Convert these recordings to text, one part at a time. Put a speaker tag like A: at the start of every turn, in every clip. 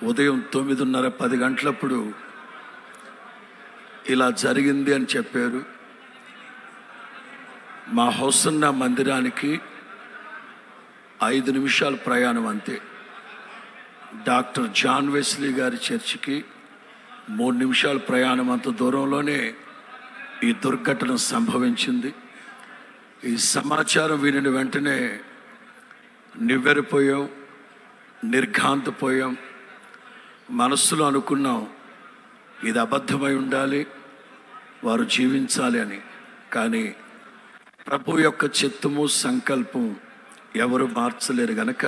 A: ఉదయం 9:30 10 గంటలప్పుడు ఇలా జరిగింది అని చెప్పారు. మా హౌసన్న మందిరానికి 5 నిమిషాల ప్రయాణం అంతే. డాక్టర్ జాన్ వెస్లీ గారి చర్చికి 3 నిమిషాల ప్రయాణం. అంత దూరంలోనే ఈ దుర్ఘటన సంభవించింది. ఈ సమాచారం వినిన వెంటనే నివ్వెరపోయాం, నిర్ఘాంతపోయాం. మనస్సులో అనుకున్నాం, ఇది అబద్ధమై ఉండాలి, వారు జీవించాలి అని. కానీ ప్రభు యొక్క చిత్తము సంకల్పం ఎవరు మార్చలేరు గనక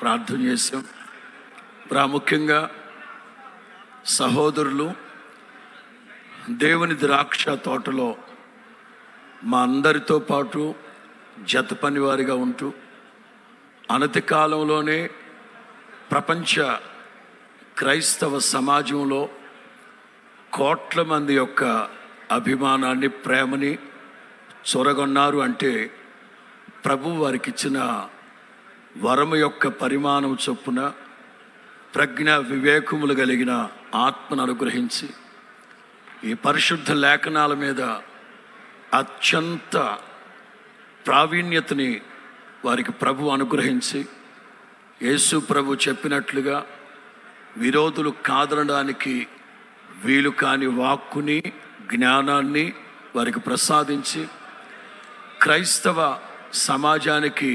A: ప్రార్థన చేశాం. ప్రాముఖ్యంగా సహోదరులు దేవుని ద్రాక్ష తోటలో మా అందరితో పాటు జత పనివారిగా ఉంటూ అనతి కాలంలోనే ప్రపంచ క్రైస్తవ సమాజంలో కోట్ల మంది యొక్క అభిమానాన్ని, ప్రేమని చొరగొన్నారు. అంటే ప్రభు వారికి ఇచ్చిన వరము యొక్క పరిమాణం చొప్పున ప్రజ్ఞ వివేకములు కలిగిన ఆత్మను అనుగ్రహించి ఈ పరిశుద్ధ లేఖనాల మీద అత్యంత ప్రావీణ్యతని వారికి ప్రభు అనుగ్రహించి, యేసు ప్రభు చెప్పినట్లుగా విరోధులు కాదనడానికి వీలు కాని వాక్కుని, జ్ఞానాన్ని వారికి ప్రసాదించి క్రైస్తవ సమాజానికి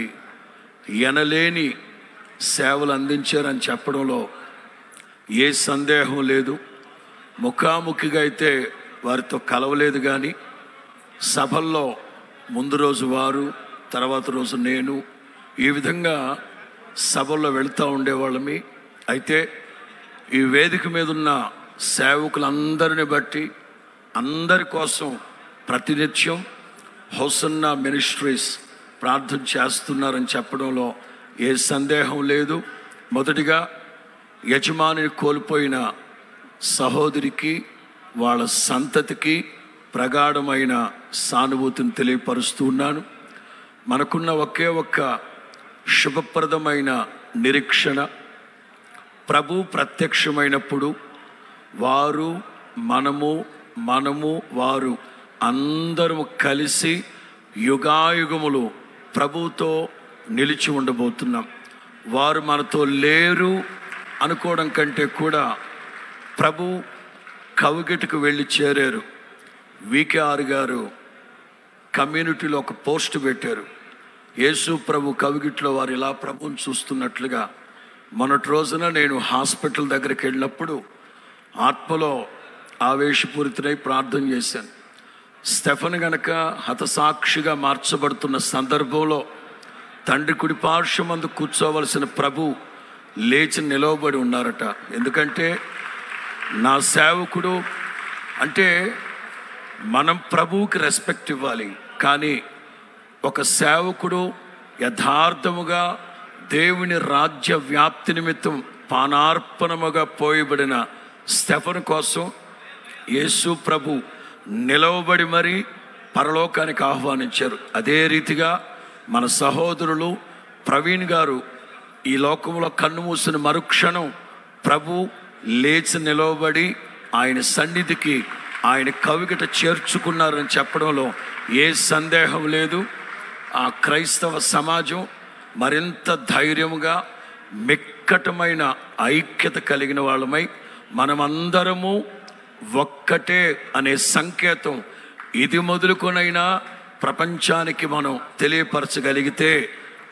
A: ఎనలేని సేవలు అందించారని చెప్పడంలో ఏ సందేహం లేదు. ముఖాముఖిగా అయితే వారితో కలవలేదు, కానీ సభల్లో ముందు రోజు వారు, తర్వాత రోజు నేను, ఈ విధంగా సభల్లో వెళుతూ ఉండేవాళ్ళమి. అయితే ఈ వేదిక మీద ఉన్న సేవకులందరిని బట్టి అందరి కోసం ప్రతినిత్యం హౌసన్న మినిస్ట్రీస్ ప్రార్థన చేస్తున్నారని చెప్పడంలో ఏ సందేహం లేదు. మొదటిగా యజమానిని కోల్పోయిన సహోదరికి, వాళ్ళ సంతతికి ప్రగాఢమైన సానుభూతిని తెలియపరుస్తూ ఉన్నాను. మనకున్న ఒకే ఒక్క శుభప్రదమైన నిరీక్షణ, ప్రభు ప్రత్యక్షమైనప్పుడు వారు, మనము వారు అందరము కలిసి యుగాయుగములు ప్రభుతో నిలిచి ఉండబోతున్నాం. వారు మనతో లేరు అనుకోవడం కంటే కూడా ప్రభు కవిగిటకు వెళ్ళి చేరారు. వికేఆర్ గారు కమ్యూనిటీలో ఒక పోస్ట్ పెట్టారు. యేసు ప్రభు కవిగిట్లో వారు ఇలా ప్రభుని చూస్తున్నట్లుగా. మొన్నటి రోజున నేను హాస్పిటల్ దగ్గరికి వెళ్ళినప్పుడు ఆత్మలో ఆవేశపూరితుడై ప్రార్థన చేశాను. స్టెఫన్ గనక హతసాక్షిగా మార్చబడుతున్న సందర్భంలో తండ్రి కుడిపార్శ్వమందు కూర్చోవలసిన ప్రభు లేచి నిలవబడి ఉన్నారట. ఎందుకంటే నా సేవకుడు అంటే మనం ప్రభువుకి రెస్పెక్ట్ ఇవ్వాలి. కానీ ఒక సేవకుడు యథార్థముగా దేవుని రాజ్య వ్యాప్తి నిమిత్తం పానార్పణముగా పోయబడిన స్టెఫన్ కోసం యేసు ప్రభు నిలవబడి మరీ పరలోకానికి ఆహ్వానించారు. అదే రీతిగా మన సహోదరులు ప్రవీణ్ గారు ఈ లోకంలో కన్ను మూసిన మరుక్షణం ప్రభు లేచి నిలవబడి ఆయన సన్నిధికి, ఆయన కవిగిట చేర్చుకున్నారని చెప్పడంలో ఏ సందేహం లేదు. ఆ క్రైస్తవ సమాజం మరింత ధైర్యముగా, మిక్కటమైన ఐక్యత కలిగిన వాళ్ళమై మనమందరము ఒక్కటే అనే సంకేతం ఇది మొదలుకొనైనా ప్రపంచానికి మనం తెలియపరచగలిగితే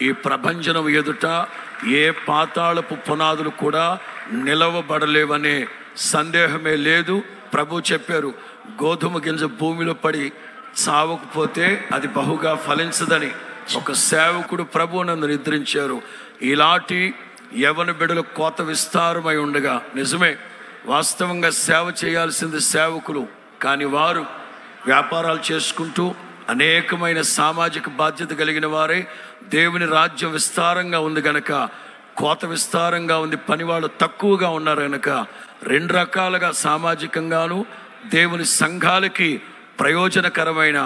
A: ఈ ప్రభంజనం ఎదుట ఏ పాతాళపు పునాదులు కూడా నిలవబడలేవనే సందేహమే లేదు. ప్రభు చెప్పారు, గోధుమ గింజ భూమిలో పడి చావకపోతే అది బహుగా ఫలించదని. ఒక సేవకుడు ప్రభు నందు నిద్రించారు. ఇలాంటి యవన బిడ్డల కోత విస్తారమై ఉండగా, నిజమే వాస్తవంగా సేవ చేయాల్సింది సేవకులు, కానీ వారు వ్యాపారాలు చేసుకుంటూ అనేకమైన సామాజిక బాధ్యత కలిగిన వారే. దేవుని రాజ్యం విస్తారంగా ఉంది గనక, కోత విస్తారంగా ఉంది, పనివాళ్ళు తక్కువగా ఉన్నారు గనక 2 రకాలుగా సామాజికంగాను దేవుని సంఘాలకి ప్రయోజనకరమైన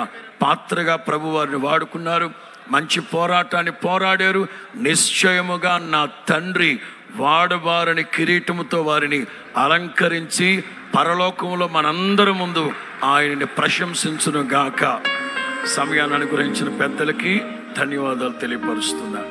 A: పాత్రగా ప్రభు వారిని వాడుకున్నారు. మంచి పోరాటాన్ని పోరాడారు. నిశ్చయముగా నా తండ్రి వాడబారని కిరీటముతో వారిని అలంకరించి పరలోకంలో మనందరి ముందు ఆయనని ప్రశంసించును గాక. సమయాన్ని అనుగ్రహించిన పెద్దలకి ధన్యవాదాలు తెలియపరుస్తున్నా.